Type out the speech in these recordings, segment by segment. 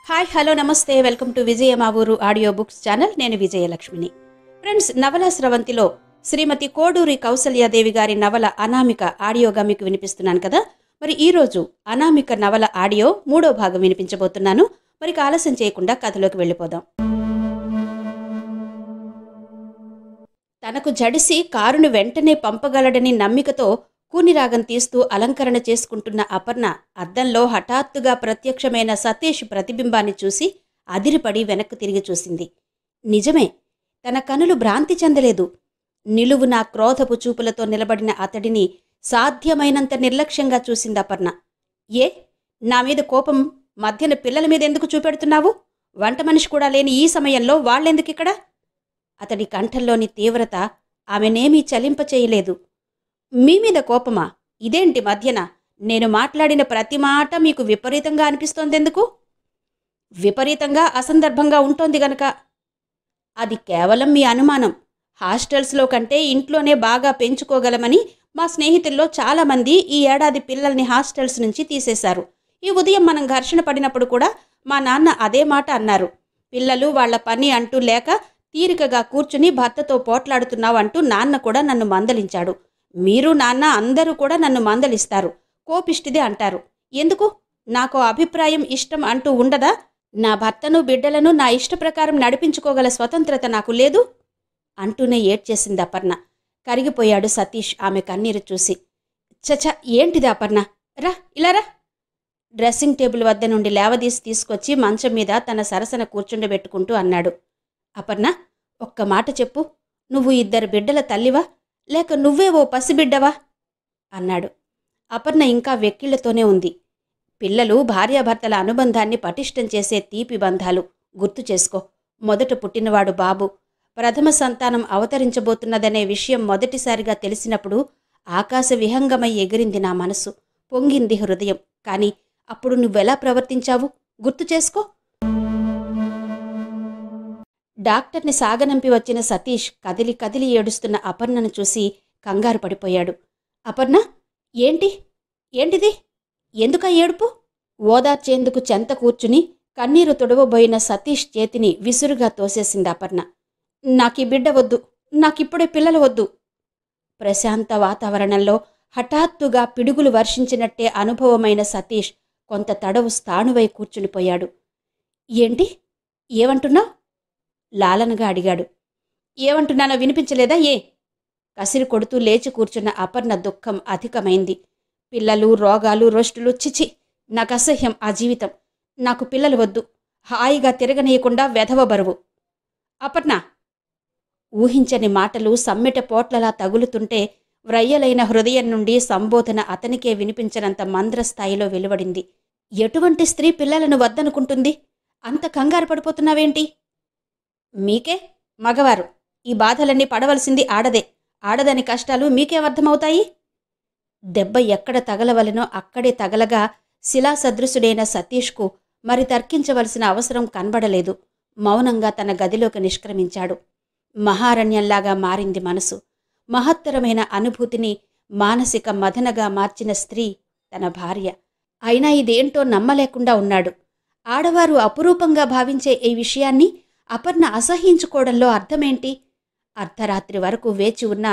Hi hello నమస్తే welcome to విజయ మా ఊరు ఆడియో బుక్స్ ఛానల్. నేను విజయలక్ష్మిని. ఫ్రెండ్స్, నవల స్రవంతిలో శ్రీమతి కోడూరి కౌసల్యాదేవి గారి నవల అనామిక ఆడియోగా మీకు వినిపిస్తున్నాను కదా. మరి ఈరోజు అనామిక నవల ఆడియో 3వ భాగం వినిపించబోతున్నాను. మరి ఆలస్యం చేయకుండా కథలోకి వెళ్ళిపోదాం. తనకు జడిసి కారును వెంటనే పంపగలడని నమ్మికతో కూనిరాగం తీస్తూ అలంకరణ చేసుకుంటున్న అపర్ణ అద్దంలో హఠాత్తుగా ప్రత్యక్షమైన సతీష్ ప్రతిబింబాన్ని చూసి అదిరిపడి వెనక్కు తిరిగి చూసింది. నిజమే, తన కనులు భ్రాంతి చెందలేదు. నిలువునా క్రోధపు చూపులతో నిలబడిన అతడిని సాధ్యమైనంత నిర్లక్ష్యంగా చూసింది అపర్ణ. ఏ, నా మీద కోపం మధ్యన పిల్లల మీద ఎందుకు చూపెడుతున్నావు? వంట మనిషి కూడా లేని ఈ సమయంలో వాళ్ళెందుకిక్కడ? అతడి కంఠంలోని తీవ్రత ఆమెనేమీ చలింపచేయలేదు. మీ మీద కోపమా? ఇదేంటి మధ్యన? నేను మాట్లాడిన ప్రతి మాట మీకు విపరీతంగా అనిపిస్తోందెందుకు? విపరీతంగా అసందర్భంగా ఉంటోంది గనక. అది కేవలం మీ అనుమానం. హాస్టల్స్లో కంటే ఇంట్లోనే బాగా పెంచుకోగలమని మా స్నేహితుల్లో చాలామంది ఈ ఏడాది పిల్లల్ని హాస్టల్స్ నుంచి తీసేశారు. ఈ ఉదయం మనం ఘర్షణ పడినప్పుడు కూడా మా నాన్న అదే మాట అన్నారు. పిల్లలు వాళ్ల పని అంటూ లేక తీరికగా కూర్చుని భర్తతో పోట్లాడుతున్నావు అంటూ నాన్న కూడా నన్ను మందలించాడు. మీరు నాన్న అందరూ కూడా నన్ను మందలిస్తారు, కోపిష్టిదే అంటారు. ఎందుకు? నాకు అభిప్రాయం ఇష్టం అంటూ ఉండదా? నా భర్తను బిడ్డలను నా ఇష్ట ప్రకారం నడిపించుకోగల స్వతంత్రత నాకు లేదు అంటూనే ఏడ్చేసింది అపర్ణ. కరిగిపోయాడు సతీష్ ఆమె కన్నీరు చూసి. చచ, ఏంటిది అపర్ణ? రా, ఇలా రా. డ్రెస్సింగ్ టేబుల్ వద్ద నుండి లేవదీసి తీసుకొచ్చి మంచం మీద తన సరసన కూర్చుండబెట్టుకుంటూ అన్నాడు. అపర్ణ, ఒక్క మాట చెప్పు. నువ్వు 2 బిడ్డల తల్లివా, లేక నువ్వే ఓ పసిబిడ్డవా అన్నాడు. అపర్ణ ఇంకా వెక్కిళ్లతోనే ఉంది. పిల్లలు భార్యాభర్తల అనుబంధాన్ని పటిష్టం చేసే తీపి బంధాలు. గుర్తు చేసుకో. మొదట పుట్టినవాడు బాబు. ప్రథమ సంతానం అవతరించబోతున్నదనే విషయం మొదటిసారిగా తెలిసినప్పుడు ఆకాశ విహంగమై ఎగిరింది నా మనసు, పొంగింది హృదయం. కాని అప్పుడు నువ్వెలా ప్రవర్తించావు గుర్తు చేసుకో. డాక్టర్ని సాగనంపి వచ్చిన సతీష్ కదిలి కదిలి ఏడుస్తున్న అపర్ణను చూసి కంగారు పడిపోయాడు. అపర్ణ, ఏంటిది? ఎందుకా ఏడుపు? ఓదార్చేందుకు చెంత కూర్చుని కన్నీరు తుడవబోయిన సతీష్ చేతిని విసురుగా తోసేసింది అపర్ణ. నాకీ బిడ్డ వద్దు, నాకిప్పుడే పిల్లలు వద్దు. ప్రశాంత వాతావరణంలో హఠాత్తుగా పిడుగులు వర్షించినట్టే అనుభవమైన సతీష్ కొంత తడవు స్థాణువై కూర్చునిపోయాడు. ఏంటి? ఏమంటున్నావు? లాలనగా అడిగాడు. ఏమంటున్నానో వినిపించలేదా? కసిరి కొడుతూ లేచి కూర్చున్న అపర్ణ దుఃఖం అధికమైంది. పిల్లలు, రోగాలు, రొస్టులు, చిచి, నాకు అసహ్యం ఆ జీవితం. నాకు పిల్లలు వద్దు. హాయిగా తిరగనీయకుండా వెధవ బరువు. అపర్ణ! ఊహించని మాటలు సమ్మెట పోట్లలా తగులుతుంటే వ్రయ్యలైన హృదయం నుండి సంబోధన అతనికే వినిపించనంత మంద్రస్థాయిలో వెలువడింది. ఎటువంటి స్త్రీ పిల్లలను వద్దనుకుంటుంది? అంత కంగారు పడిపోతున్నావేంటి? మీకే, మగవారు, ఈ బాధలన్నీ పడవలసింది ఆడదే. ఆడదని కష్టాలు మీకేమర్థమవుతాయి? దెబ్బ ఎక్కడ తగలవలనో అక్కడే తగలగా శిలాసదృశుడైన సతీష్కు మరి తర్కించవలసిన అవసరం కనబడలేదు. మౌనంగా తన గదిలోకి నిష్క్రమించాడు. మహారణ్యంలాగా మారింది మనసు. మహత్తరమైన అనుభూతిని మానసిక మదనగా మార్చిన స్త్రీ తన భార్య. అయినా ఇదేంటో నమ్మలేకుండా ఉన్నాడు. ఆడవారు అపురూపంగా భావించే ఈ విషయాన్ని అపర్ణ అసహ్యించుకోవడంలో అర్థమేంటి? అర్ధరాత్రి వరకు వేచి ఉన్న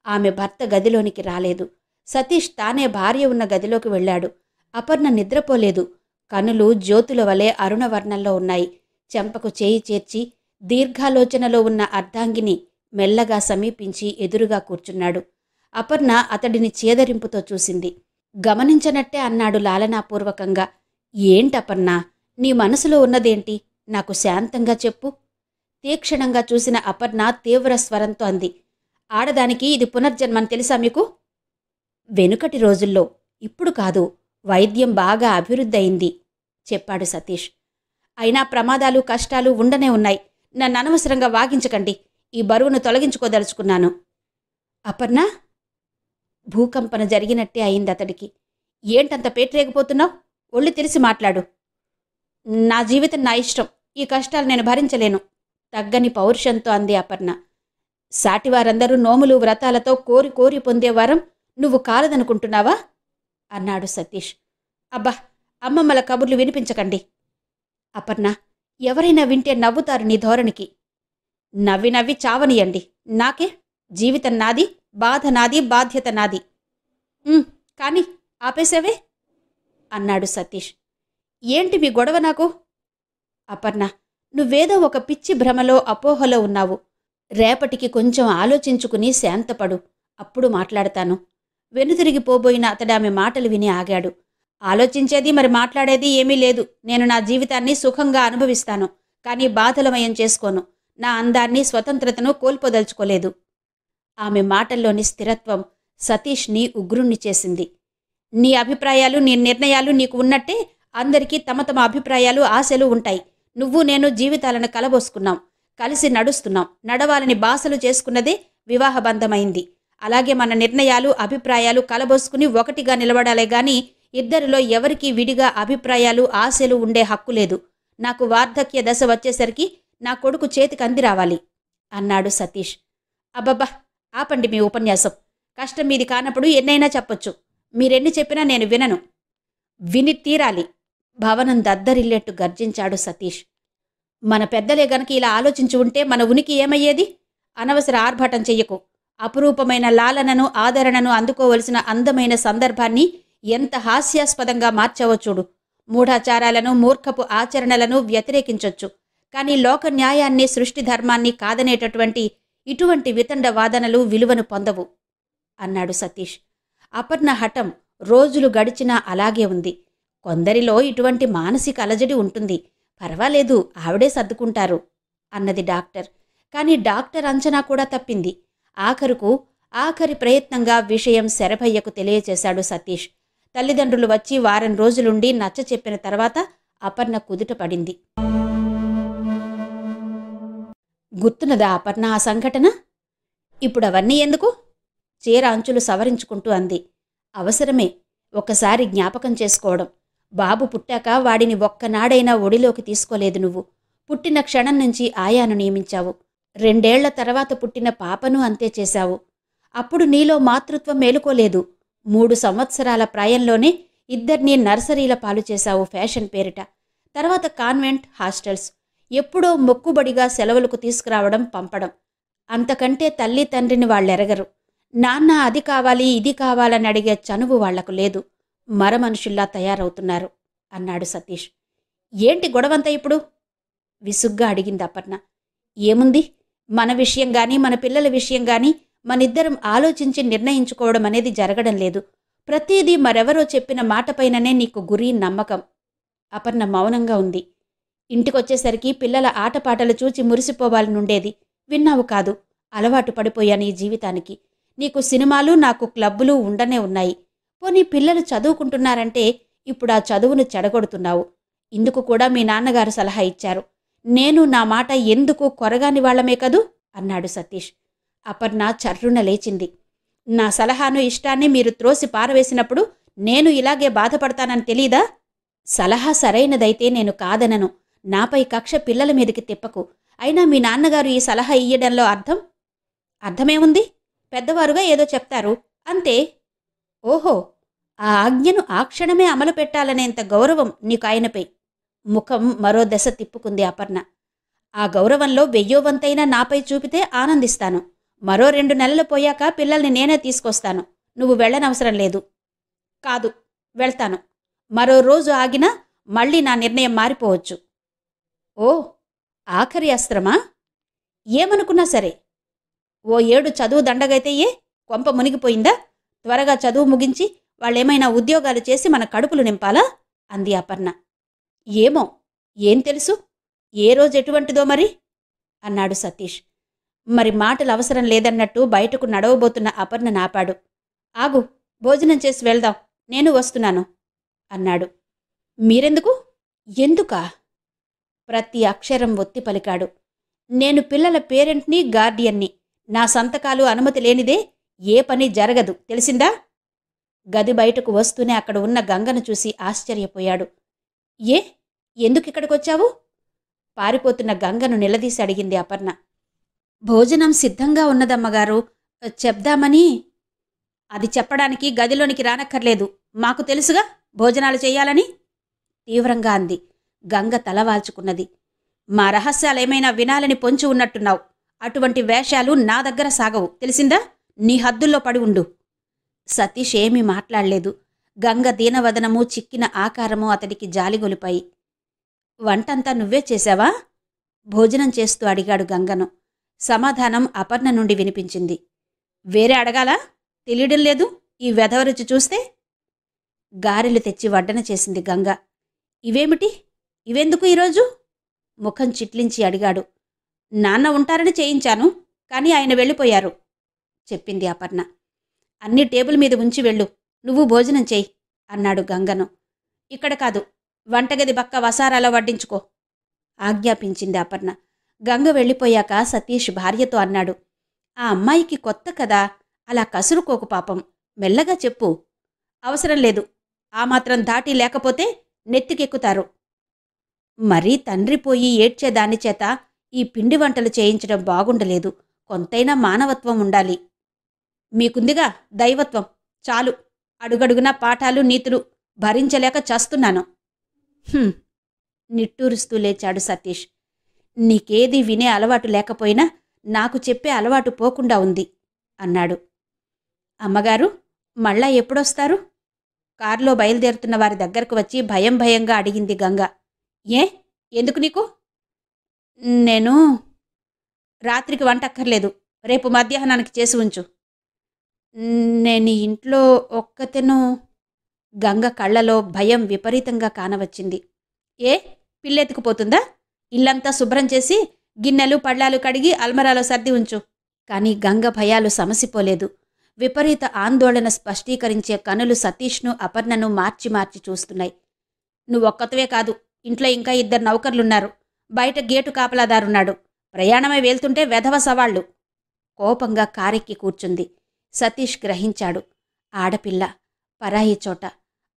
ఆమె భర్త గదిలోనికి రాలేదు. సతీష్ తానే భార్య ఉన్న గదిలోకి వెళ్ళాడు. అపర్ణ నిద్రపోలేదు. కనులు జ్యోతుల వలె అరుణవర్ణంలో ఉన్నాయి. చెంపకు చేయి చేర్చి దీర్ఘాలోచనలో ఉన్న అర్ధాంగిని మెల్లగా సమీపించి ఎదురుగా కూర్చున్నాడు. అపర్ణ అతడిని చేదరింపుతో చూసింది. గమనించనట్టే అన్నాడు లాలనాపూర్వకంగా. ఏంటపర్ణ, నీ మనసులో ఉన్నదేంటి? నాకు శాంతంగా చెప్పు. తీక్షణంగా చూసిన అపర్ణ తీవ్ర స్వరంతో అంది. ఆడదానికి ఇది పునర్జన్మని తెలుసా మీకు? వెనుకటి రోజుల్లో, ఇప్పుడు కాదు. వైద్యం బాగా అభివృద్ధి అయింది చెప్పాడు సతీష్. అయినా ప్రమాదాలు, కష్టాలు ఉండనే ఉన్నాయి. నన్ను అనవసరంగా వాగించకండి. ఈ బరువును తొలగించుకోదలుచుకున్నాను. అపర్ణ! భూకంపన జరిగినట్టే అయింది అతడికి. ఏంటంత పేటరేగిపోతున్నావు? ఒళ్ళు తెలిసి మాట్లాడు. నా జీవితం నా ఇష్టం. ఈ కష్టాలు నేను భరించలేను తగ్గని పౌరుషంతో అంది అపర్ణ. సాటివారందరూ నోములు, వ్రతాలతో కోరి కోరి పొందేవారం నువ్వు కాలదనుకుంటున్నావా అన్నాడు సతీష్. అబ్బా, అమ్మమ్మల కబుర్లు వినిపించకండి. అపర్ణ, ఎవరైనా వింటే నవ్వుతారు నీ ధోరణికి. నవ్వి నవ్వి చావనియండి. నాకే? జీవితం నాది, బాధ నాది, బాధ్యత నాది. కాని ఆపేసావే అన్నాడు సతీష్. ఏంటి మీ గొడవ నాకు? అపర్ణ, నువ్వేదో ఒక పిచ్చి భ్రమలో అపోహలో ఉన్నావు. రేపటికి కొంచెం ఆలోచించుకుని శాంతపడు, అప్పుడు మాట్లాడతాను. వెనుతిరిగిపోబోయిన అతడామె మాటలు విని ఆగాడు. ఆలోచించేది మరి మాట్లాడేది ఏమీ లేదు. నేను నా జీవితాన్ని సుఖంగా అనుభవిస్తాను, కానీ బాధలమయం చేసుకోను. నా అందాన్ని, స్వతంత్రతను కోల్పోదలుచుకోలేదు. ఆమె మాటల్లోని స్థిరత్వం సతీష్ని ఉగ్రుణ్ణి చేసింది. నీ అభిప్రాయాలు, నీ నిర్ణయాలు నీకు ఉన్నట్టే అందరికీ తమ తమ అభిప్రాయాలు, ఆశలు ఉంటాయి. నువ్వు నేను జీవితాలను కలబోసుకున్నాం, కలిసి నడుస్తున్నాం. నడవాలని బాసలు చేసుకున్నదే వివాహబంధమైంది. అలాగే మన నిర్ణయాలు, అభిప్రాయాలు కలబోసుకుని ఒకటిగా నిలబడాలే గాని ఇద్దరిలో ఎవరికీ విడిగా అభిప్రాయాలు, ఆశలు ఉండే హక్కు లేదు. నాకు వార్ధక్య దశ వచ్చేసరికి నా కొడుకు చేతికి అంది రావాలి అన్నాడు సతీష్. అబ్బబ్బా, ఆపండి మీ ఉపన్యాసం. కష్టం మీది కానప్పుడు ఎన్నైనా చెప్పొచ్చు. మీరెన్ని చెప్పినా నేను వినను. విని తీరాలి. భవనం దద్దరిల్లేట్టు గర్జించాడు సతీష్. మన పెద్దలే గనక ఇలా ఆలోచించి ఉంటే మన ఉనికి ఏమయ్యేది? అనవసర ఆర్భాటం చెయ్యకు. అపురూపమైన లాలనను, ఆదరణను అందుకోవలసిన అందమైన సందర్భాన్ని ఎంత హాస్యాస్పదంగా మార్చావో చూడు. మూఢాచారాలను, మూర్ఖపు ఆచరణలను వ్యతిరేకించొచ్చు, కానీ లోక న్యాయాన్ని, సృష్టి ధర్మాన్ని కాదనేటటువంటి ఇటువంటి వితండ వాదనలు విలువను పొందవు అన్నాడు సతీష్. అపర్ణ హఠం రోజులు గడిచినా అలాగే ఉంది. కొందరిలో ఇటువంటి మానసిక అలజడి ఉంటుంది, పర్వాలేదు, ఆవిడే సర్దుకుంటారు అన్నది డాక్టర్. కానీ డాక్టర్ అంచనా కూడా తప్పింది. ఆఖరి ప్రయత్నంగా విషయం శరభయ్యకు తెలియచేశాడు సతీష్. తల్లిదండ్రులు వచ్చి వారం రోజులుండి నచ్చ చెప్పిన తర్వాత అపర్ణ కుదుట పడింది. గుర్తున్నదా అపర్ణ ఆ సంఘటన? ఇప్పుడు అవన్నీ ఎందుకు? చీర అంచులు సవరించుకుంటూ అంది. అవసరమే, ఒకసారి జ్ఞాపకం చేసుకోవడం. బాబు పుట్టాక వాడిని ఒక్కనాడైనా ఒడిలోకి తీసుకోలేదు నువ్వు. పుట్టిన క్షణం నుంచి ఆయాను నియమించావు. 2 ఏళ్ల తర్వాత పుట్టిన పాపను అంతే చేశావు. అప్పుడు నీలో మాతృత్వం మేలుకోలేదు. 3 సంవత్సరాల ప్రాయంలోనే ఇద్దరినీ నర్సరీల పాలు చేశావు ఫ్యాషన్ పేరిట. తర్వాత కాన్వెంట్, హాస్టల్స్. ఎప్పుడో మొక్కుబడిగా సెలవులకు తీసుకురావడం, పంపడం. అంతకంటే తల్లి తండ్రిని వాళ్ళెరగరు. నాన్న అది కావాలి, ఇది కావాలని అడిగే చనువు వాళ్లకు లేదు. మరమనుషుల్లా తయారవుతున్నారు అన్నాడు సతీష్. ఏంటి గొడవంతా ఇప్పుడు? విసుగ్గా అడిగింది అపర్ణ. ఏముంది, మన విషయం గాని, మన పిల్లల విషయం గాని మనిద్దరం ఆలోచించి నిర్ణయించుకోవడం అనేది జరగడం లేదు. ప్రతిదీ మరెవరో చెప్పిన మాటపైననే నీకు గురి, నమ్మకం. అపర్ణ మౌనంగా ఉంది. ఇంటికొచ్చేసరికి పిల్లల ఆటపాటలు చూచి మురిసిపోవాలనుండేది. విన్నావు కాదు. అలవాటు పడిపోయాను ఈ జీవితానికి. నీకు సినిమాలు, నాకు క్లబ్బులు ఉండనే ఉన్నాయి. పోనీ పిల్లలు చదువుకుంటున్నారంటే ఇప్పుడు ఆ చదువును చెడగొడుతున్నావు. ఇందుకు కూడా మీ నాన్నగారు సలహా ఇచ్చారు. నేను నా మాట ఎందుకు కొరగాని వాళ్లమే కదూ అన్నాడు సతీష్. అపర్ణ చర్రున లేచింది. నా సలహాను, ఇష్టాన్ని మీరు త్రోసి పారవేసినప్పుడు నేను ఇలాగే బాధపడతానని తెలీదా? సలహా సరైనదైతే నేను కాదనను. నాపై కక్ష పిల్లల మీదకి తిప్పకు. అయినా మీ నాన్నగారు ఈ సలహా ఇయ్యడంలో అర్థమేముంది? పెద్దవారుగా ఏదో చెప్తారు, అంతే. ఓహో, ఆ ఆజ్ఞను ఆ క్షణమే అమలు పెట్టాలనేంత గౌరవం నీకు ఆయనపై. ముఖం మరో దశ తిప్పుకుంది అపర్ణ. ఆ గౌరవంలో 1000వ వంతైనా నాపై చూపితే ఆనందిస్తాను. మరో 2 నెలలు పోయాక పిల్లల్ని నేనే తీసుకొస్తాను. నువ్వు వెళ్ళనవసరం లేదు. కాదు, వెళ్తాను. మరో రోజు ఆగినా మళ్ళీ నా నిర్ణయం మారిపోవచ్చు. ఓ, ఆఖరి అస్త్రమా? ఏమనుకున్నా సరే. ఓ 7 చదువు దండగైతే కొంప మునిగిపోయిందా? త్వరగా చదువు ముగించి వాళ్ళేమైనా ఉద్యోగాలు చేసి మన కడుపులు నింపాలా అంది అపర్ణ. ఏమో, ఏం తెలుసు? ఏ రోజు ఎటువంటిదో మరి అన్నాడు సతీష్. మరి మాటలు అవసరం లేదన్నట్టు బయటకు నడవబోతున్న అపర్ణ నాపాడు. ఆగు, భోజనం చేసి వెళ్దాం, నేను వస్తున్నాను అన్నాడు. మీరెందుకు? ఎందుకా? ప్రతి అక్షరం ఒత్తి పలికాడు. నేను పిల్లల పేరెంట్ని, గార్డియన్ని. నా సంతకాలు, అనుమతి లేనిదే ఏ పని జరగదు, తెలిసిందా? గది బయటకు వస్తూనే అక్కడ ఉన్న గంగను చూసి ఆశ్చర్యపోయాడు. ఎందుకిక్కడికొచ్చావు? పారిపోతున్న గంగను నిలదీసి అడిగింది అపర్ణ. భోజనం సిద్ధంగా ఉన్నదమ్మగారు, చెప్దామని. అది చెప్పడానికి గదిలోనికి రానక్కర్లేదు, మాకు తెలుసుగా భోజనాలు చెయ్యాలని తీవ్రంగా అంది. గంగ తలవాల్చుకున్నది. మా రహస్యాలేమైనా వినాలని పొంచి ఉన్నట్టున్నావు. అటువంటి వేషాలు నా దగ్గర సాగవు, తెలిసిందా? నీ హద్దుల్లో పడి ఉండు. సతీష్ ఏమీ మాట్లాడలేదు. గంగ దీనవదనము, చిక్కిన ఆకారము అతడికి జాలిగొలిపాయి. వంటంతా నువ్వే చేశావా? భోజనం చేస్తూ అడిగాడు గంగను. సమాధానం అపర్ణ నుండి వినిపించింది. వేరే అడగాలా? తెలియడం లేదు ఈ వెధవరుచి చూస్తే. గారెలు తెచ్చి వడ్డన చేసింది గంగ. ఇవేమిటి? ఇవెందుకు ఈరోజు? ముఖం చిట్లించి అడిగాడు. నాన్న ఉంటారని చేయించాను, కానీ ఆయన వెళ్ళిపోయారు చెప్పింది అపర్ణ. అన్నీ టేబుల్ మీద ఉంచి వెళ్ళు, నువ్వు భోజనం చెయ్యి అన్నాడు గంగను. ఇక్కడ కాదు, వంటగది బక్క వసారాలో వడ్డించుకో ఆజ్ఞాపించింది అపర్ణ. గంగ వెళ్ళిపోయాక సతీష్ భార్యతో అన్నాడు. ఆ అమ్మాయికి కొత్త కదా, అలా కసురుకోకు పాపం, మెల్లగా చెప్పు. అవసరం లేదు, ఆ మాత్రం దాటి లేకపోతే నెత్తికెక్కుతారు. మరీ తండ్రి పోయి ఏడ్చేదాని చేత ఈ పిండి వంటలు చేయించడం బాగుండలేదు. కొంతైనా మానవత్వం ఉండాలి. మీకుందిగా దైవత్వం, చాలు. అడుగడుగునా పాఠాలు, నీతులు భరించలేక చస్తున్నాను. నిట్టూరుస్తూ లేచాడు సతీష్. నీకేది వినే అలవాటు లేకపోయినా నాకు చెప్పే అలవాటు పోకుండా ఉంది అన్నాడు. అమ్మగారు మళ్ళా ఎప్పుడొస్తారు? కారులో బయలుదేరుతున్న వారి దగ్గరకు వచ్చి భయం భయంగా అడిగింది గంగ. ఏ, ఎందుకు నీకు? నేను రాత్రికి వంటక్కర్లేదు, రేపు మధ్యాహ్నానికి చేసి ఉంచు. నేను ఇంట్లో ఒక్కతెను. గంగ కళ్ళలో భయం విపరీతంగా కానవచ్చింది. ఏ, పిల్లెత్తుకుపోతుందా? ఇల్లంతా శుభ్రం చేసి గిన్నెలు పళ్ళాలు కడిగి అల్మరాలో సర్ది ఉంచు. కాని గంగ భయాలు సమసిపోలేదు. విపరీత ఆందోళన స్పష్టీకరించే కనులు సతీష్ను అపర్ణను మార్చి మార్చి చూస్తున్నాయి. నువ్వొక్కతవే కాదు, ఇంట్లో ఇంకా 2 నౌకర్లున్నారు. బయట గేటు కాపలాదారున్నాడు. ప్రయాణమై వెళ్తుంటే వెధవ సవాళ్లు. కోపంగా కారెక్కి కూర్చుంది. సతీష్ గ్రహించాడు. ఆడపిల్ల, పరాయి చోట,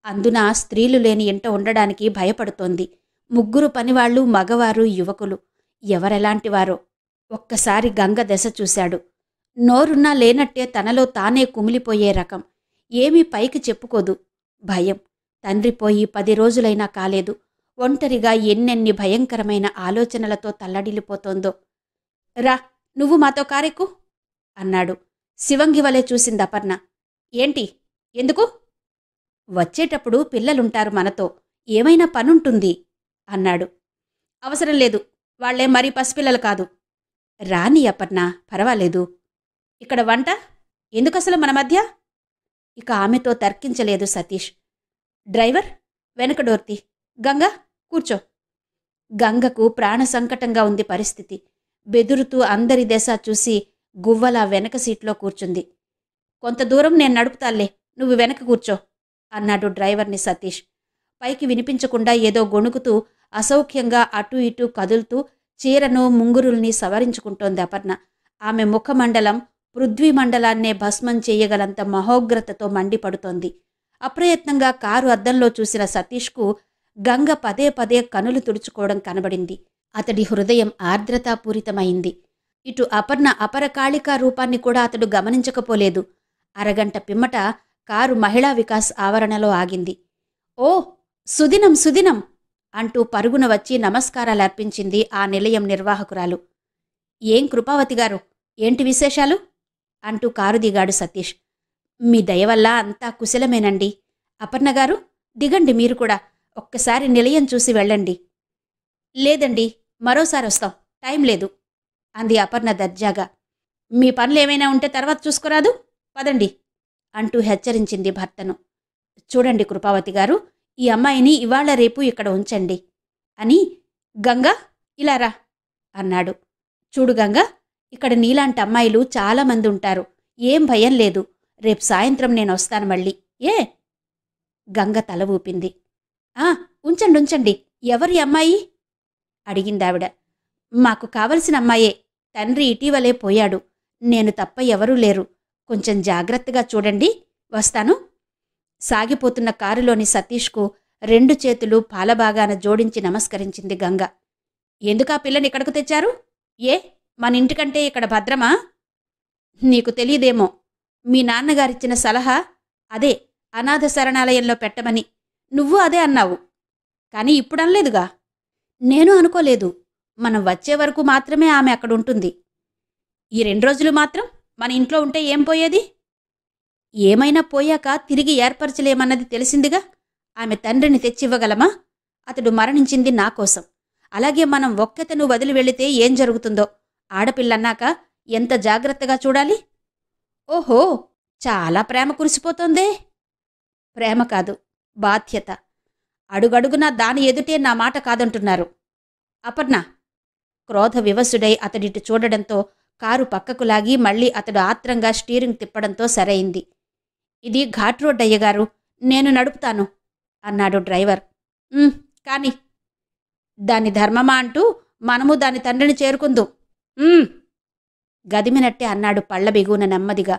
అందున స్త్రీలు లేని ఇంట ఉండడానికి భయపడుతోంది. 3 పనివాళ్లు, మగవారు, యువకులు. ఎవరెలాంటివారో ఒక్కసారి గంగ దశ చూశాడు. నోరున్నా లేనట్టే తనలో తానే కుమిలిపోయే రకం. ఏమీ పైకి చెప్పుకోదు. భయం. తండ్రి పోయి 10 రోజులైనా కాలేదు. ఒంటరిగా ఎన్నెన్ని భయంకరమైన ఆలోచనలతో తల్లడిల్లిపోతోందో. రా, నువ్వు మాతో కారెక్కు అన్నాడు. శివంగివలే చూసింది అపర్ణ. ఏంటి? ఎందుకు? వచ్చేటప్పుడు పిల్లలుంటారు మనతో, ఏమైనా పనుంటుంది అన్నాడు. అవసరం లేదు, వాళ్లే మరీ పసిపిల్లలు కాదు. రాని అపర్ణ, పర్వాలేదు. ఇక్కడ వంట ఎందుకసలు మన మధ్య? ఇక ఆమెతో తర్కించలేదు సతీష్. డ్రైవర్, వెనక డోర్తి. గంగ, కూర్చో. గంగకు ప్రాణ సంకటంగా ఉంది పరిస్థితి. బెదురుతూ అందరి దశ చూసి గువ్వలా వెనక సీట్లో కూర్చుంది. కొంత దూరం నేను నడుపుతాలే, నువ్వు వెనక కూర్చో అన్నాడు డ్రైవర్ని సతీష్. పైకి వినిపించకుండా ఏదో గొణుకుతూ అసౌఖ్యంగా అటూ ఇటూ కదులుతూ చీరను, ముంగురుల్ని సవరించుకుంటోంది అపర్ణ. ఆమె ముఖమండలం పృథ్వీమండలాన్నే భస్మం చెయ్యగలంత మహోగ్రతతో మండిపడుతోంది. అప్రయత్నంగా కారు అద్దంలో చూసిన సతీష్కు గంగ పదే పదే కనులు తుడుచుకోవడం కనబడింది. అతడి హృదయం ఆర్ద్రతాపూరితమైంది. ఇటు అపర్ణ అపరకాళికా రూపాన్ని కూడా అతడు గమనించకపోలేదు. అరగంట పిమ్మట కారు మహిళా వికాస్ ఆవరణలో ఆగింది. ఓ, సుదినం సుదినం అంటూ పరుగున వచ్చి నమస్కారాలర్పించింది ఆ నిలయం నిర్వాహకురాలు. ఏం కృపావతిగారు, ఏంటి విశేషాలు అంటూ కారు దిగాడు సతీష్. మీ దయవల్ల అంతా కుశలమేనండి. అపర్ణగారు, దిగండి మీరు కూడా, ఒక్కసారి నిలయం చూసి వెళ్ళండి. లేదండి, మరోసారి వస్తాం, టైం లేదు అంది అపర్ణ దర్జాగా. మీ పనులేమైనా ఉంటే తర్వాత చూసుకోరాదు, పదండి అంటూ హెచ్చరించింది భర్తను. చూడండి కృపావతిగారు, ఈ అమ్మాయిని ఇవాళ రేపు ఇక్కడ ఉంచండి అని. గంగా, ఇలా రా అన్నాడు. చూడు గంగా, ఇక్కడ నీలాంటి అమ్మాయిలు చాలామంది ఉంటారు. ఏం భయం లేదు. రేపు సాయంత్రం నేనొస్తాను మళ్ళీ. ఏ? గంగ తల ఊపింది. ఉంచండి ఉంచండి. ఎవరి అమ్మాయి అడిగిందావిడ. మాకు కావలసిన అమ్మాయే. తండ్రి ఇటీవలే పోయాడు. నేను తప్ప ఎవరూ లేరు. కొంచెం జాగ్రత్తగా చూడండి. వస్తాను. సాగిపోతున్న కారులోని సతీష్కు 2 చేతులు పాలబాగాన జోడించి నమస్కరించింది గంగ. ఎందుకా పిల్లని ఇక్కడకు తెచ్చారు? ఏ, మన ఇంటికంటే ఇక్కడ భద్రమా? నీకు తెలియదేమో. మీ నాన్నగారిచ్చిన సలహా అదే, అనాథ శరణాలయంలో పెట్టమని. నువ్వు అదే అన్నావు. కానీ ఇప్పుడనలేదుగా. నేను అనుకోలేదు. మనం వచ్చే వరకు మాత్రమే ఆమె అక్కడుంటుంది. ఈ 2 రోజులు మాత్రం మన ఇంట్లో ఉంటే ఏం పోయేది? ఏమైనా పోయాక తిరిగి ఏర్పరచలేమన్నది తెలిసిందిగా. ఆమె తండ్రిని తెచ్చివ్వగలమా? అతడు మరణించింది నా కోసం. అలాగే మనం ఒక్కతను వదిలి వెళితే ఏం జరుగుతుందో. ఆడపిల్లన్నాక ఎంత జాగ్రత్తగా చూడాలి. ఓహో, చాలా ప్రేమ కురిసిపోతోందే. ప్రేమ కాదు, బాధ్యత. అడుగడుగునా దాని ఎదుటే నా మాట కాదంటున్నారు. అపర్ణ! క్రోధ వివసుడై అతడిటు చూడడంతో కారు పక్కకు లాగి మళ్లీ అతడు ఆత్రంగా స్టీరింగ్ తిప్పడంతో సరైంది. ఇది ఘాట్ రోడ్ అయ్యగారు, నేను నడుపుతాను అన్నాడు డ్రైవర్. కాని. దాని ధర్మమా అంటూ మనము దాని తండ్రిని చేరుకుందుం. గదిమినట్టే అన్నాడు పళ్ల బిగున నెమ్మదిగా.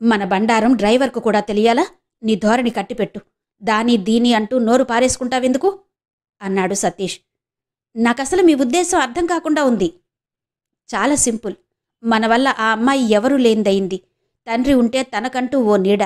మన బండారం డ్రైవర్కు కూడా తెలియాలా? నీ ధోరణి కట్టిపెట్టు. దాని దీని అంటూ నోరు పారేసుకుంటావెందుకు అన్నాడు సతీష్. నాకసలు మీ ఉద్దేశం అర్థం కాకుండా ఉంది. చాలా సింపుల్. మన వల్ల ఆ అమ్మాయి ఎవరూ లేనిదయింది. తండ్రి ఉంటే తనకంటూ ఓ నీడ,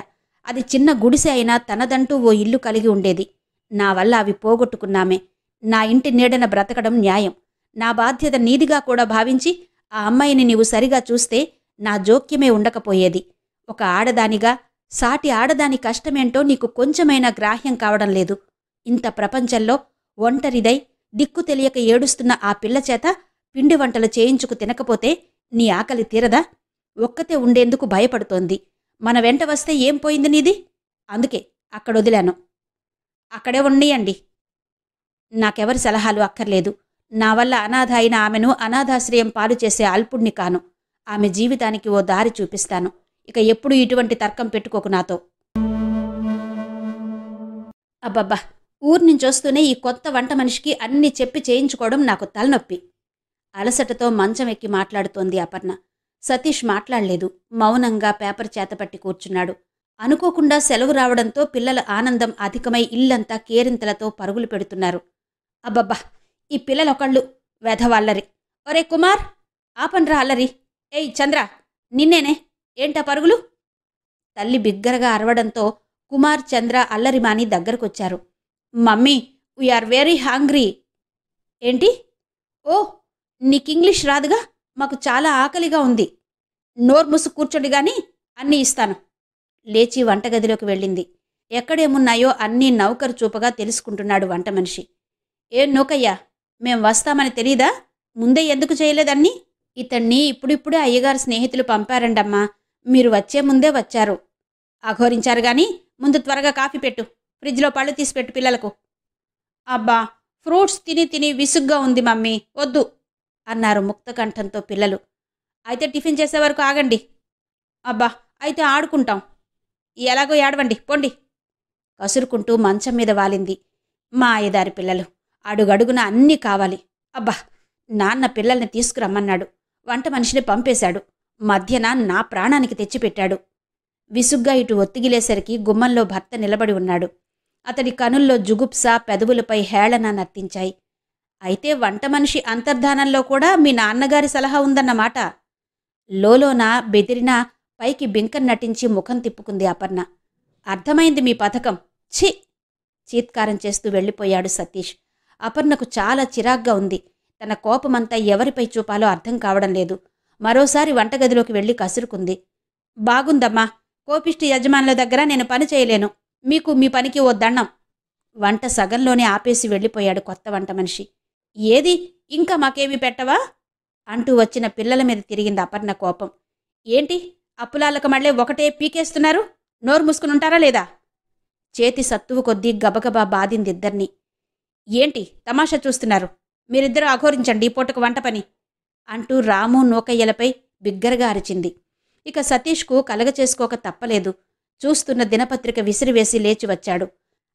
అది చిన్న గుడిసె అయినా తనదంటూ ఓ ఇల్లు కలిగి ఉండేది. నా వల్ల అవి పోగొట్టుకున్నామే. నా ఇంటి నీడన బ్రతకడం న్యాయం. నా బాధ్యత నీదిగా కూడా భావించి ఆ అమ్మాయిని నీవు సరిగా చూస్తే నా జోక్యమే ఉండకపోయేది. ఒక ఆడదానిగా సాటి ఆడదాని కష్టమేంటో నీకు కొంచెమైనా గ్రాహ్యం కావడం లేదు. ఇంత ప్రపంచంలో ఒంటరిదై దిక్కు తెలియక ఏడుస్తున్న ఆ పిల్లచేత పిండి వంటలు చేయించుకు తినకపోతే నీ ఆకలి తీరదా? ఒక్కతే ఉండేందుకు భయపడుతోంది. మన వెంట వస్తే ఏం పోయింది నీది? అందుకే అక్కడొదిలాను. అక్కడే ఉండీయండి. నాకెవరి సలహాలు అక్కర్లేదు. నా వల్ల అనాథ అయిన ఆమెను అనాథాశ్రయం పాలు చేసే అల్పుణ్ణి కాను. ఆమె జీవితానికి ఓ దారి చూపిస్తాను. ఇక ఎప్పుడూ ఇటువంటి తర్కం పెట్టుకోకు నాతో. అబ్బబ్బా, ఊర్నించొస్తూనే ఈ కొత్త వంట మనిషికి అన్నీ చెప్పి చేయించుకోవడం నాకు తలనొప్పి. అలసటతో మంచం ఎక్కి మాట్లాడుతోంది అపర్ణ. సతీష్ మాట్లాడలేదు. మౌనంగా పేపర్ చేతపట్టి కూర్చున్నాడు. అనుకోకుండా సెలవు రావడంతో పిల్లల ఆనందం అధికమై ఇల్లంతా కేరింతలతో పరుగులు పెడుతున్నారు. అబ్బబ్బా, ఈ పిల్లలొకళ్ళు వెధవల్లరి. ఒరే కుమార్, ఆపండ్రా అల్లరి. ఏయ్ చంద్ర, నిన్నేనే, ఏంటా పరుగులు? తల్లి బిగ్గరగా అరవడంతో కుమార్, చంద్ర అల్లరిమాని దగ్గరకొచ్చారు. Mummy, we are very hungry. ఏంటి? ఓ, నీకింగ్లీష్ రాదుగా? మాకు చాలా ఆకలిగా ఉంది. నోర్ముసు కూర్చోండి గాని అన్నీ ఇస్తాను. లేచి వంటగదిలోకి వెళ్ళింది. ఎక్కడేమున్నాయో అన్నీ నౌకరు చూపగా తెలుసుకుంటున్నాడు వంట మనిషి. ఏం నూకయ్యా, మేం వస్తామని తెలీదా? ముందే ఎందుకు చేయలేదన్నీ? ఇతన్ని ఇప్పుడిప్పుడే అయ్యగారు స్నేహితులు పంపారండమ్మా. మీరు వచ్చే ముందే వచ్చారు. అఘోరించారు గాని ముందు త్వరగా కాఫీ పెట్టు. ఫ్రిడ్జ్లో పళ్ళు తీసిపెట్టు పిల్లలకు. అబ్బా, ఫ్రూట్స్ తిని తిని విసుగ్గా ఉంది మమ్మీ, వద్దు అన్నారు ముక్తకంఠంతో పిల్లలు. అయితే టిఫిన్ చేసే వరకు ఆగండి. అబ్బా, అయితే ఆడుకుంటాం. ఎలాగో ఏడవండి పోండి. కసురుకుంటూ మంచం మీద వాలింది. మా అయ్యదారి పిల్లలు అడుగడుగున అన్నీ కావాలి. అబ్బా, నాన్న పిల్లల్ని తీసుకురమ్మన్నాడు. వంట మనిషిని పంపేశాడు. మధ్యన నా ప్రాణానికి తెచ్చిపెట్టాడు. విసుగ్గా ఇటు ఒత్తిగిలేసరికి గుమ్మంలో భర్త నిలబడి ఉన్నాడు. అతడి కనుల్లో జుగుప్స, పెదవులపై హేళన నర్తించాయి. అయితే వంట మనిషి అంతర్ధానంలో కూడా మీ నాన్నగారి సలహా ఉందన్నమాట. లోలోన బెదిరినా పైకి బింకం నటించి ముఖం తిప్పుకుంది అపర్ణ. అర్థమైంది మీ పథకం. ఛీ! చీత్కారం చేస్తూ వెళ్ళిపోయాడు సతీష్. అపర్ణకు చాలా చిరాగ్గా ఉంది. తన కోపమంతా ఎవరిపై చూపాలో అర్థం కావడం లేదు. మరోసారి వంటగదిలోకి వెళ్ళి కసురుకుంది. బాగుందమ్మా, కోపిష్టి యజమానుల దగ్గర నేను పని చేయలేను. మీకు మీ పనికి ఓ దండం. వంట సగంలోనే ఆపేసి వెళ్ళిపోయాడు కొత్త వంట మనిషి. ఏది, ఇంకా మాకేమీ పెట్టవా అంటూ వచ్చిన పిల్లల మీద తిరిగింది అపర్ణ కోపం. ఏంటి, అప్పులాలకు మళ్ళీ ఒకటే పీకేస్తున్నారు? నోరు మూసుకునుంటారా లేదా? చేతి సత్తువు కొద్దీ గబగబా బాధిందిద్దర్నీ. ఏంటి తమాషా చూస్తున్నారు? మీరిద్దరూ అఘోరించండి ఈ పూటకు వంట పని అంటూ రాము, నూకయ్యలపై బిగ్గరగా అరిచింది. ఇక సతీష్కు కలగచేసుకోక తప్పలేదు. చూస్తున్న దినపత్రిక విసిరివేసి లేచి వచ్చాడు.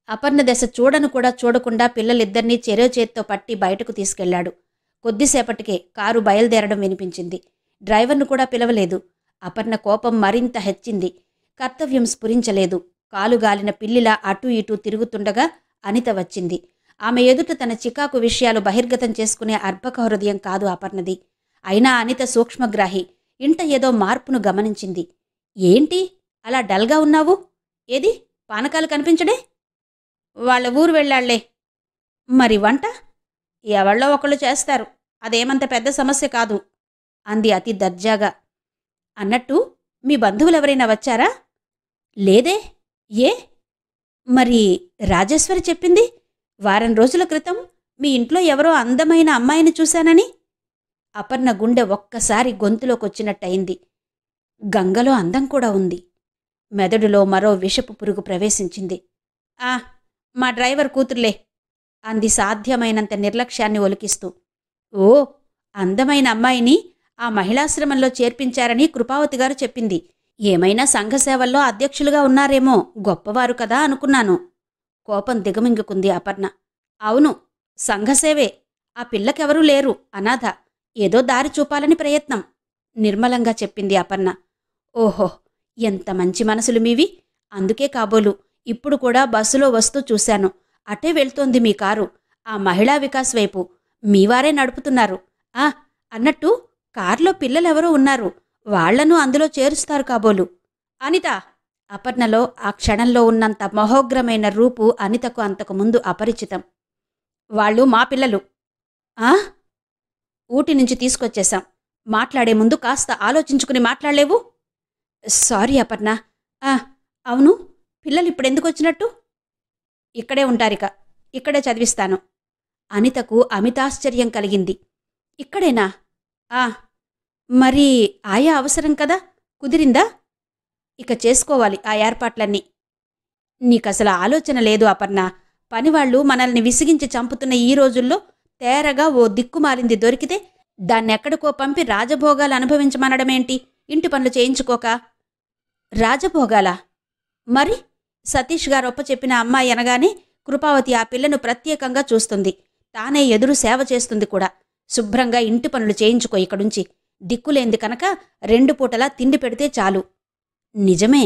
అపర్ణ దశ చూడను కూడా చూడకుండా పిల్లలిద్దరినీ చెరో చేత్తో పట్టి బయటకు తీసుకెళ్లాడు. కొద్దిసేపటికే కారు బయలుదేరడం వినిపించింది. డ్రైవర్ను కూడా పిలవలేదు. అపర్ణ కోపం మరింత హెచ్చింది. కర్తవ్యం స్ఫురించలేదు. కాలుగాలిన పిల్లిలా అటూ ఇటూ తిరుగుతుండగా అనిత వచ్చింది. ఆమె ఎదుట తన చికాకు విషయాలు బహిర్గతం చేసుకునే అర్భక హృదయం కాదు అపర్ణది. అయినా అనిత సూక్ష్మగ్రాహి. ఇంట ఏదో మార్పును గమనించింది. ఏంటి అలా డల్గా ఉన్నావు? ఏది పానకాలు కనిపించడే? వాళ్ళ ఊరు వెళ్ళాళ్లే. మరి వంట? ఎవళ్ళో ఒకళ్ళు చేస్తారు, అదేమంత పెద్ద సమస్య కాదు అంది అతి దర్జాగా. అన్నట్టు మీ బంధువులెవరైనా వచ్చారా? లేదే. ఏ? మరి రాజేశ్వరి చెప్పింది వారం రోజుల క్రితం మీ ఇంట్లో ఎవరో అందమైన అమ్మాయిని చూశానని. అపర్ణ గుండె ఒక్కసారి గొంతులోకొచ్చినట్టయింది. గంగలో అందం కూడా ఉంది. మెదడులో మరో విషపు పురుగు ప్రవేశించింది. ఆ, మా డ్రైవర్ కూతుర్లే అంది సాధ్యమైనంత నిర్లక్ష్యాన్ని ఒలికిస్తూ. ఓ, అందమైన అమ్మాయిని ఆ మహిళాశ్రమంలో చేర్పించారని కృపావతి గారు చెప్పింది. ఏమైనా సంఘసేవల్లో అధ్యక్షులుగా ఉన్నారేమో, గొప్పవారు కదా అనుకున్నాను. కోపం దిగమింగుకుంది అపర్ణ. అవును, సంఘసేవే. ఆ పిల్లకెవరూ లేరు, అనాథ. ఏదో దారి చూపాలని ప్రయత్నం నిర్మలంగా చెప్పింది అపర్ణ. ఓహో, ఎంత మంచి మనసులు మీవి. అందుకే కాబోలు ఇప్పుడు కూడా బస్సులో వస్తూ చూశాను. అటే వెళ్తోంది మీ కారు, ఆ మహిళా వికాస్ వైపు. మీవారే నడుపుతున్నారు. ఆ, అన్నట్టు కారులో పిల్లలెవరో ఉన్నారు, వాళ్లను అందులో చేరుస్తారు కాబోలు. అనిత! అపర్ణలో ఆ క్షణంలో ఉన్నంత మహోగ్రమైన రూపు అనితకు అంతకుముందు అపరిచితం. వాళ్ళు మా పిల్లలు. ఆ? ఊటి నుంచి తీసుకొచ్చేశాం. మాట్లాడే ముందు కాస్త ఆలోచించుకుని మాట్లాడలేవు? సారీ అపర్ణ. అవును, పిల్లలిప్పుడెందుకొచ్చినట్టు? ఇక్కడే ఉంటారిక, ఇక్కడే చదివిస్తాను. అనితకు అమితాశ్చర్యం కలిగింది. ఇక్కడేనా? మరి ఆయా అవసరం కదా, కుదిరిందా? ఇక చేసుకోవాలి ఆ ఏర్పాట్లన్నీ. నీకసలు ఆలోచన లేదు అపర్ణ. పనివాళ్లు మనల్ని విసిగించి చంపుతున్న ఈ రోజుల్లో తేరగా ఓ దిక్కుమాలింది దొరికితే దాన్నెక్కడికో పంపి రాజభోగాలు అనుభవించమనడమేంటి, ఇంటి పనులు చేయించుకోక? రాజభోగాలా? మరి సతీష్ గారొప్ప చెప్పిన అమ్మాయి అనగానే కృపావతి ఆ పిల్లను ప్రత్యేకంగా చూస్తుంది, తానే ఎదురు సేవ చేస్తుంది కూడా. శుభ్రంగా ఇంటి పనులు చేయించుకో ఇక్కడుంచి. దిక్కులేంది కనుక 2 పూటలా తిండి పెడితే చాలు. నిజమే.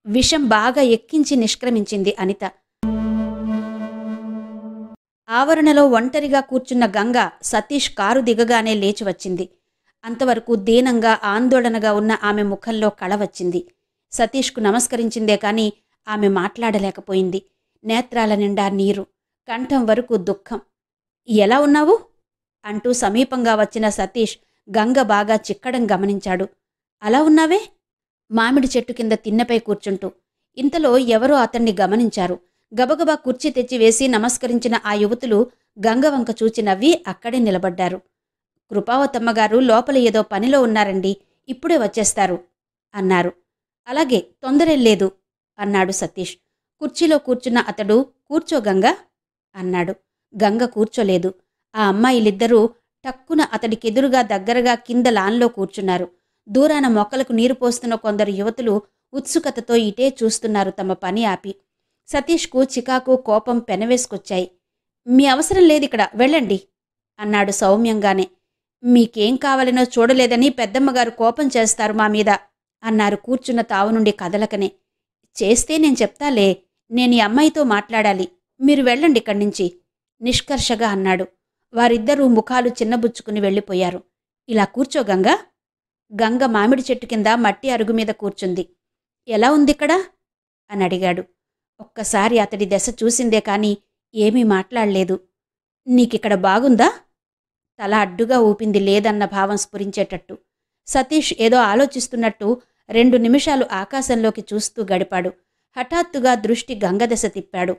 విషం బాగా ఎక్కించి నిష్క్రమించింది అనిత. ఆవరణలో ఒంటరిగా కూర్చున్న గంగ సతీష్ కారు దిగగానే లేచి వచ్చింది. అంతవరకు దీనంగా ఆందోళనగా ఉన్న ఆమె ముఖంలో కళ వచ్చింది. సతీష్కు నమస్కరించిందే కాని ఆమె మాట్లాడలేకపోయింది. నేత్రాల నిండా నీరు, కంఠం వరకు దుఃఖం. ఎలా ఉన్నావు అంటూ సమీపంగా వచ్చిన సతీష్ గంగ బాగా చిక్కడం గమనించాడు. అలా ఉన్నావే? మామిడి చెట్టు కింద తిన్నెపై కూర్చుంటూ. ఇంతలో ఎవరో అతన్ని గమనించారు. గబగబా కుర్చీ తెచ్చివేసి నమస్కరించిన ఆ యువతులు గంగవంక చూచి నవ్వి అక్కడే నిలబడ్డారు. కృపావతమ్మగారు లోపల ఏదో పనిలో ఉన్నారండి, ఇప్పుడే వచ్చేస్తారు అన్నారు. అలాగే, తొందరేం లేదు అన్నాడు సతీష్. కుర్చీలో కూర్చున్న అతడు కూర్చో గంగా అన్నాడు. గంగ కూర్చోలేదు. ఆ అమ్మాయిలిద్దరూ టక్కున అతడికెదురుగా దగ్గరగా కింద లాన్లో కూర్చున్నారు. దూరాన మొక్కలకు నీరు పోస్తున్న కొందరు యువతులు ఉత్సుకతతో ఇటే చూస్తున్నారు తమ పని ఆపి. సతీష్కు చికాకు, కోపం పెనవేసుకొచ్చాయి. మీ అవసరం లేదిక్కడ, వెళ్ళండి అన్నాడు సౌమ్యంగానే. మీకేం కావాలనో చూడలేదని పెద్దమ్మగారు కోపం చేస్తారు మా మీద అన్నారు కూర్చున్న తావు నుండి కదలకనే. చేస్తే నేను చెప్తాలే, నేను ఈ అమ్మాయితో మాట్లాడాలి, మీరు వెళ్ళండి ఇక్కడ్నించి నిష్కర్షగా అన్నాడు. వారిద్దరూ ముఖాలు చిన్నబుచ్చుకుని వెళ్ళిపోయారు. ఇలా కూర్చో గంగా. గంగ మామిడి చెట్టు కింద మట్టి అరుగుమీద కూర్చుంది. ఎలా ఉందిక్కడ అని అడిగాడు. ఒక్కసారి అతడి దశ చూసిందే కాని ఏమీ మాట్లాడలేదు. నీకిక్కడ బాగుందా? తల అడ్డుగా ఊపింది లేదన్న భావం స్ఫురించేటట్టు. సతీష్ ఏదో ఆలోచిస్తున్నట్టు 2 నిమిషాలు ఆకాశంలోకి చూస్తూ గడిపాడు. హఠాత్తుగా దృష్టి గంగదశ తిప్పాడు.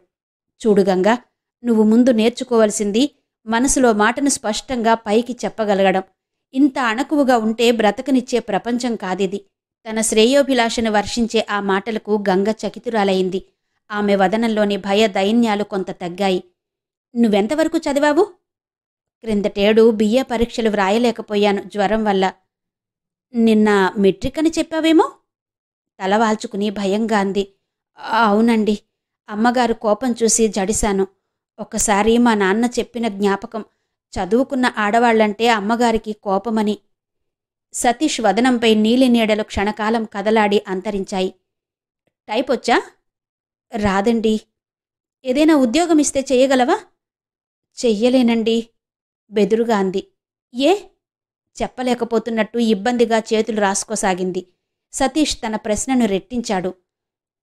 చూడు గంగా, నువ్వు ముందు నేర్చుకోవలసింది మనసులో మాటను స్పష్టంగా పైకి చెప్పగలగడం. ఇంత అణకువగా ఉంటే బ్రతకనిచ్చే ప్రపంచం కాదిది. తన శ్రేయోభిలాషను వర్షించే ఆ మాటలకు గంగ చకితురాలైంది. ఆమె వదనంలోని భయ దైన్యాలు కొంత తగ్గాయి. నువ్వెంతవరకు చదివావు? క్రిందటేడు బిఏ పరీక్షలు వ్రాయలేకపోయాను జ్వరం వల్ల. నిన్న మెట్రిక్ అని చెప్పావేమో? తలవాల్చుకుని భయంగా అంది. అవునండి, అమ్మగారు కోపం చూసి జడిశాను. ఒకసారి మా నాన్న చెప్పిన జ్ఞాపకం, చదువుకున్న ఆడవాళ్లంటే అమ్మగారికి కోపమని. సతీష్ వదనంపై నీలి నీడలు క్షణకాలం కదలాడి అంతరించాయి. టైపొచ్చా? రాదండి. ఏదైనా ఉద్యోగమిస్తే చెయ్యగలవా? చెయ్యలేనండి బెదురుగా అంది. ఏ? చెప్పలేకపోతున్నట్టు ఇబ్బందిగా చేతులు రాసుకోసాగింది. సతీష్ తన ప్రశ్నను రెట్టించాడు.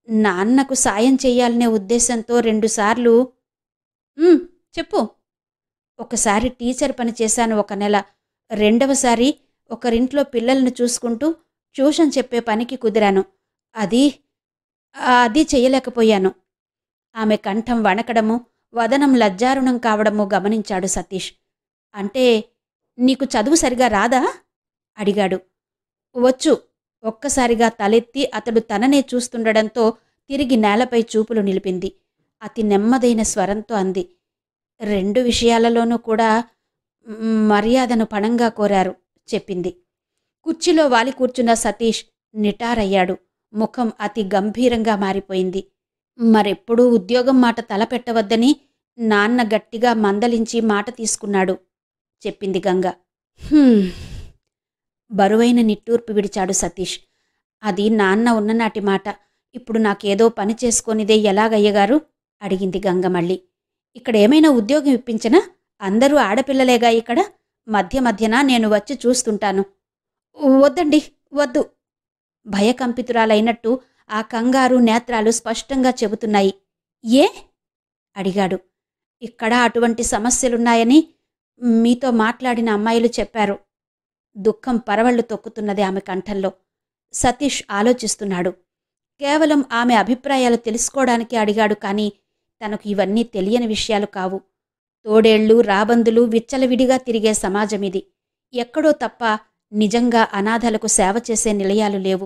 నాన్నకు సాయం చెయ్యాలనే ఉద్దేశంతో 2 సార్లు. చెప్పు. ఒకసారి టీచర్ పని చేశాను 1 నెల. రెండవసారి ఒకరింట్లో పిల్లలను చూసుకుంటూ ట్యూషన్ చెప్పే పనికి కుదిరాను. అది అది చెయ్యలేకపోయాను. ఆమె కంఠం వణకడము, వదనం లజ్జారుణం కావడము గమనించాడు సతీష్. అంటే నీకు చదువు సరిగా రాదా? అడిగాడు. వచ్చు. ఒక్కసారిగా తలెత్తి అతడు తననే చూస్తుండడంతో తిరిగి నేలపై చూపులు నిలిపింది. అతి నెమ్మదైన స్వరంతో అంది. 2 విషయాలలోనూ కూడా మర్యాదను పణంగా కోరారు చెప్పింది. కుర్చీలో వాలి కూర్చున్న సతీష్ నిటారయ్యాడు. ముఖం అతి గంభీరంగా మారిపోయింది. మరెప్పుడూ ఉద్యోగం మాట తలపెట్టవద్దని నాన్న గట్టిగా మందలించి మాట తీసుకున్నాడు చెప్పింది గంగ. బరువైన నిట్టూర్పు విడిచాడు సతీష్. అది నాన్న ఉన్ననాటి మాట. ఇప్పుడు నాకేదో పని చేసుకొనిదే ఎలాగయ్యగారు? అడిగింది గంగ మళ్ళీ. ఇక్కడేమైనా ఉద్యోగం ఇప్పించనా? అందరూ ఆడపిల్లలేగా ఇక్కడ. మధ్య మధ్యన నేను వచ్చి చూస్తుంటాను. వద్దండి, వద్దు. భయకంపితురాలైనట్టు ఆ కంగారు నేత్రాలు స్పష్టంగా చెబుతున్నాయి. ఏ? అడిగాడు. ఇక్కడ అటువంటి సమస్యలున్నాయని మీతో మాట్లాడిన అమ్మాయిలు చెప్పారు. దుఃఖం పరవళ్లు తొక్కుతున్నది ఆమె కంఠంలో. సతీష్ ఆలోచిస్తున్నాడు. కేవలం ఆమె అభిప్రాయాలు తెలుసుకోవడానికి అడిగాడు కానీ తనకు ఇవన్నీ తెలియని విషయాలు కావు. తోడేళ్లు, రాబందులు విచ్చలవిడిగా తిరిగే సమాజమిది. ఎక్కడో తప్ప నిజంగా అనాథలకు సేవ చేసే నిలయాలు లేవు.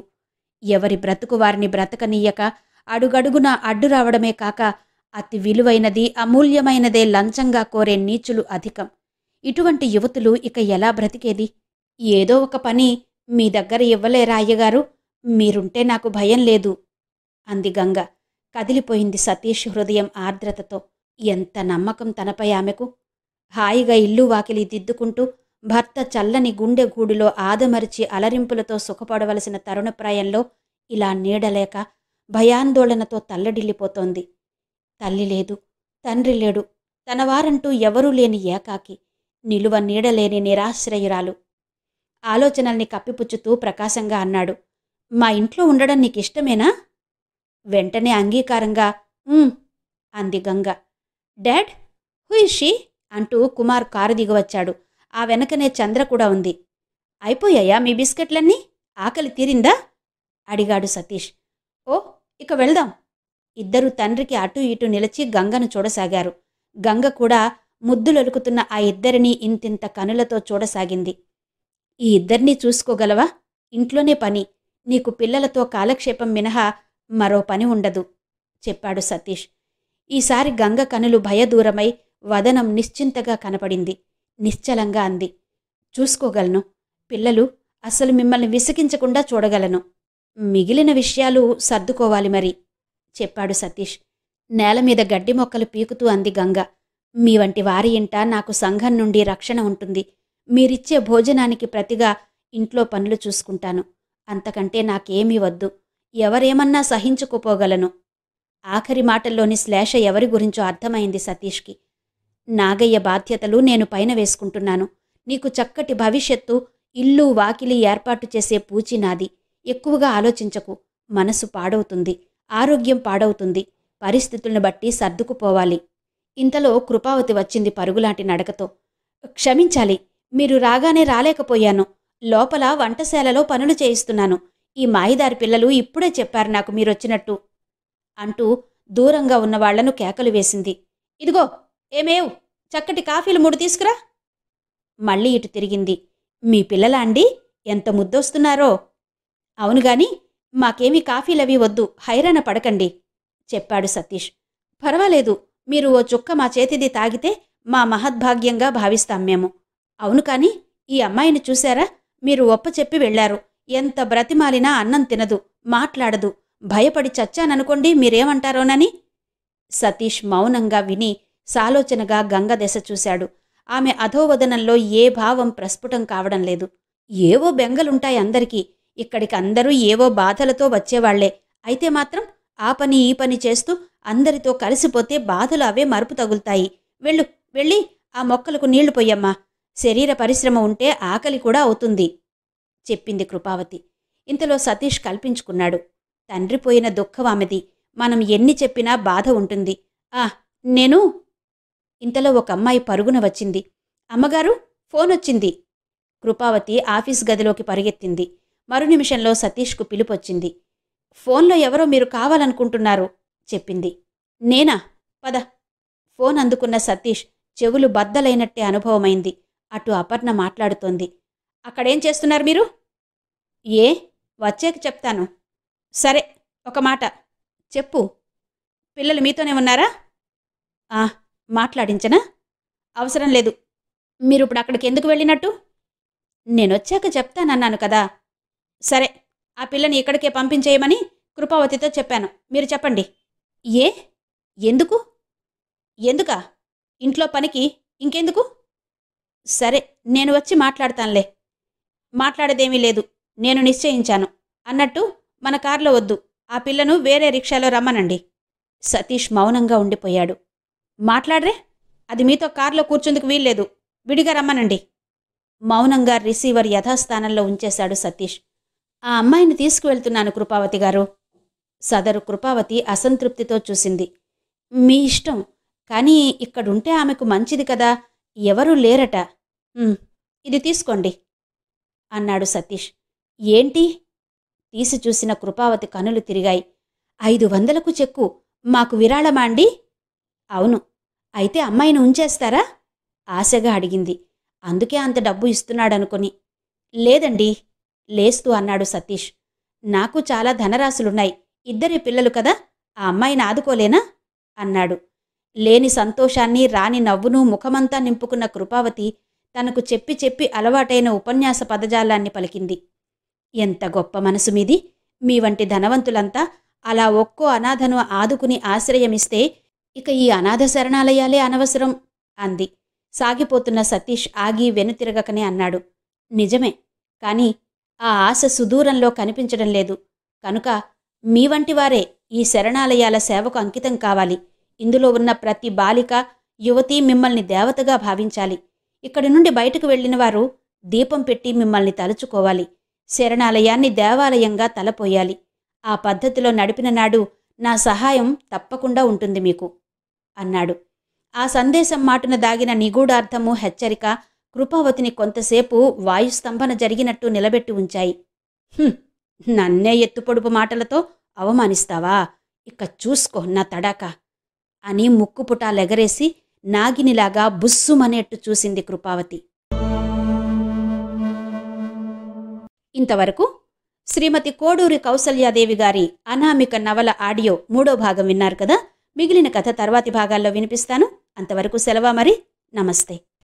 ఎవరి బ్రతుకు వారిని బ్రతకనీయక అడుగడుగునా అడ్డు రావడమే కాక అతి విలువైనది, అమూల్యమైనదే లంచంగా కోరే నీచులు అధికం. ఇటువంటి యువతులు ఇక ఎలా బ్రతికేది? ఏదో ఒక పని మీ దగ్గర ఇవ్వలేరా అయ్యగారు? మీరుంటే నాకు భయం లేదు అంది గంగ. కదిలిపోయింది సతీష్ హృదయం ఆర్ద్రతతో. ఎంత నమ్మకం తనపై ఆమెకు! హాయిగా ఇల్లు వాకిలి దిద్దుకుంటూ భర్త చల్లని గుండె గూడులో ఆదమరిచి అలరింపులతో సుఖపడవలసిన తరుణప్రాయంలో ఇలా నీడలేక భయాందోళనతో తల్లడిల్లిపోతోంది. తల్లి లేదు, తండ్రి లేడు, తనవారంటూ ఎవరూ లేని ఏకాకి, నిలువ నీడలేని నిరాశ్రయురాలు. ఆలోచనల్ని కప్పిపుచ్చుతూ ప్రకాశంగా అన్నాడు. మా ఇంట్లో ఉండడం నీకిష్టమేనా? వెంటనే అంగీకారంగా అంది Ganga. Dad, who is she అంటూ కుమార్ కారు దిగవచ్చాడు. ఆ వెనకనే చంద్ర కూడా ఉంది. అయిపోయాయా మీ బిస్కెట్లన్నీ? ఆకలి తీరిందా? అడిగాడు సతీష్. ఓ, ఇక వెళ్దాం. ఇద్దరూ తండ్రికి అటూ ఇటూ నిలిచి గంగను చూడసాగారు. గంగ కూడా ముద్దులొలుకుతున్న ఆ ఇద్దరినీ ఇంతింత కనులతో చూడసాగింది. ఈ ఇద్దరినీ చూసుకోగలవా? ఇంట్లోనే పని. నీకు పిల్లలతో కాలక్షేపం మినహా మరో పని ఉండదు చెప్పాడు సతీష్. ఈసారి గంగ కనులు భయదూరమై వదనం నిశ్చింతగా కనపడింది. నిశ్చలంగా అంది. చూసుకోగలను. పిల్లలు అసలు మిమ్మల్ని విసిగించకుండా చూడగలను. మిగిలిన విషయాలు సర్దుకోవాలి మరి చెప్పాడు సతీష్. నేలమీద గడ్డి మొక్కలు పీకుతూ అంది గంగ. మీ వంటి వారి ఇంట నాకు సంఘం నుండి రక్షణ ఉంటుంది. మీరిచ్చే భోజనానికి ప్రతిగా ఇంట్లో పనులు చూసుకుంటాను. అంతకంటే నాకేమీ వద్దు. ఎవరేమన్నా సహించుకుపోగలను. ఆఖరి మాటల్లోని శ్లేష ఎవరి గురించో అర్థమైంది సతీష్కి. నాగయ్య బాధ్యతలు నేను పైన వేసుకుంటున్నాను. నీకు చక్కటి భవిష్యత్తు, ఇల్లు వాకిలి ఏర్పాటు చేసే పూచి నాది. ఎక్కువగా ఆలోచించకు. మనసు పాడవుతుంది, ఆరోగ్యం పాడవుతుంది. పరిస్థితులను బట్టి సర్దుకుపోవాలి. ఇంతలో కృపావతి వచ్చింది పరుగులాంటి నడకతో. క్షమించాలి, మీరు రాగానే రాలేకపోయాను. లోపల వంటశాలలో పనులు చేయిస్తున్నాను. ఈ మాయిదారి పిల్లలు ఇప్పుడే చెప్పారు నాకు మీరొచ్చినట్టు అంటూ దూరంగా ఉన్నవాళ్లను కేకలు వేసింది. ఇదిగో ఏమేవ్, చక్కటి కాఫీలు 3 తీసుకురా. మళ్ళీ ఇటు తిరిగింది. మీ పిల్లలా అండి? ఎంత ముద్దొస్తున్నారో. అవునుగాని మాకేమీ కాఫీలవి వద్దు, హైరాణ పడకండి చెప్పాడు సతీష్. పర్వాలేదు, మీరు ఓ చుక్క మా చేతిది తాగితే మా మహద్భాగ్యంగా భావిస్తాం మేము. అవును కాని ఈ అమ్మాయిని చూశారా? మీరు ఒప్పచెప్పి వెళ్లారు. ఎంత బ్రతిమాలినా అన్నం తినదు, మాట్లాడదు. భయపడి చచ్చాననుకోండి మీరేమంటారోనని. సతీష్ మౌనంగా విని సాలోచనగా గంగ దశ చూశాడు. ఆమె అధోవదనంలో ఏ భావం ప్రస్ఫుటం కావడం లేదు. ఏవో బెంగలుంటాయి అందరికీ. ఇక్కడికి అందరూ ఏవో బాధలతో వచ్చేవాళ్లే. అయితే మాత్రం ఆ పని ఈ పని చేస్తూ అందరితో కలిసిపోతే బాధలు అవే మరుపు తగులుతాయి. వెళ్ళి ఆ మొక్కలకు నీళ్లు పొయ్యమ్మా. శరీర పరిశ్రమ ఉంటే ఆకలి కూడా అవుతుంది చెప్పింది కృపావతి. ఇంతలో సతీష్ కల్పించుకున్నాడు. తండ్రి పోయిన దుఃఖం ఆమెది. మనం ఎన్ని చెప్పినా బాధ ఉంటుంది. నేను ఇంతలో ఒక అమ్మాయి పరుగున వచ్చింది. అమ్మగారు, ఫోనొచ్చింది. కృపావతి ఆఫీస్ గదిలోకి పరిగెత్తింది. మరు నిమిషంలో సతీష్కు పిలుపొచ్చింది. ఫోన్లో ఎవరో మీరు కావాలనుకుంటున్నారు చెప్పింది. నేనా? పద. ఫోన్ అందుకున్న సతీష్ చెవులు బద్దలైనట్టే అనుభవమైంది. అటు అపర్ణ మాట్లాడుతోంది. అక్కడేం చేస్తున్నారు మీరు? ఏ? వచ్చాక చెప్తాను. సరే, ఒక మాట చెప్పు. పిల్లలు మీతోనే ఉన్నారా? మాట్లాడించనా? అవసరం లేదు. మీరిప్పుడు అక్కడికి ఎందుకు వెళ్ళినట్టు? నేనొచ్చాక చెప్తానన్నాను కదా. సరే, ఆ పిల్లని ఇక్కడికే పంపించేయమని కృపావతితో చెప్పాను. మీరు చెప్పండి. ఏ? ఎందుకు? ఎందుకా? ఇంట్లో పనికి ఇంకెందుకు? సరే, నేను వచ్చి మాట్లాడతానులే. మాట్లాడేదేమీ లేదు, నేను నిశ్చయించాను. అన్నట్టు మన కారులో వద్దు, ఆ పిల్లను వేరే రిక్షాలో రమ్మనండి. సతీష్ మౌనంగా ఉండిపోయాడు. మాట్లాడరే? అది మీతో కారులో కూర్చుందుకు వీల్లేదు, విడిగా రమ్మనండి. మౌనంగా రిసీవర్ యథాస్థానంలో ఉంచేశాడు సతీష్. ఆ అమ్మాయిని తీసుకువెళ్తున్నాను కృపావతి గారు. సదరు కృపావతి అసంతృప్తితో చూసింది. మీ ఇష్టం, కానీ ఇక్కడుంటే ఆమెకు మంచిది కదా, ఎవరూ లేరట. ఇది తీసుకోండి అన్నాడు సతీష్. ఏంటి? తీసి చూసిన కృపావతి కనులు తిరిగాయి. 500కు చెక్కు, మాకు విరాళమా అండి? అవును. అయితే అమ్మాయిని ఉంచేస్తారా? ఆశగా అడిగింది. అందుకే అంత డబ్బు ఇస్తున్నాడనుకొని. లేదండి, లేస్తూ అన్నాడు సతీష్. నాకు చాలా ధనరాశులున్నాయి, 2 పిల్లలు కదా, ఆ అమ్మాయిని ఆదుకోలేనా అన్నాడు. లేని సంతోషాన్ని రాని నవ్వును ముఖమంతా నింపుకున్న కృపావతి తనకు చెప్పి చెప్పి అలవాటైన ఉపన్యాస పదజాలాన్ని పలికింది. ఎంత గొప్ప మనసు మీది! మీ వంటి ధనవంతులంతా అలా ఒక్కో అనాథను ఆదుకుని ఆశ్రయమిస్తే ఇక ఈ అనాథ శరణాలయాలే అనవసరం అంది. సాగిపోతున్న సతీష్ ఆగి వెనుతిరగకనే అన్నాడు. నిజమే, కానీ ఆ ఆశ సుదూరంలో కనిపించడం లేదు. కనుక మీ వంటివారే ఈ శరణాలయాల సేవకు అంకితం కావాలి. ఇందులో ఉన్న ప్రతి బాలిక, యువతి మిమ్మల్ని దేవతగా భావించాలి. ఇక్కడి నుండి బయటకు వెళ్లిన వారు దీపం పెట్టి మిమ్మల్ని తలుచుకోవాలి. శరణాలయాన్ని దేవాలయంగా తలపోయాలి. ఆ పద్ధతిలో నడిపిన నాడు నా సహాయం తప్పకుండా ఉంటుంది మీకు అన్నాడు. ఆ సందేశం మాటున దాగిన నిగూఢార్థము, హెచ్చరిక కృపావతిని కొంతసేపు వాయుస్తంభన జరిగినట్టు నిలబెట్టి ఉంచాయి. నన్నే ఎత్తుపొడుపు మాటలతో అవమానిస్తావా? ఇక చూసుకో నా తడాకా అని ముక్కుపుటాలెగరేసి నాగినిలాగా బుస్సుమనేట్టు చూసింది కృపావతి. ఇంతవరకు శ్రీమతి కోడూరి కౌసల్యాదేవి గారి అనామిక నవల ఆడియో 3వ భాగం విన్నారు కదా. మిగిలిన కథ తర్వాతి భాగాల్లో వినిపిస్తాను. అంతవరకు సెలవా మరి. నమస్తే.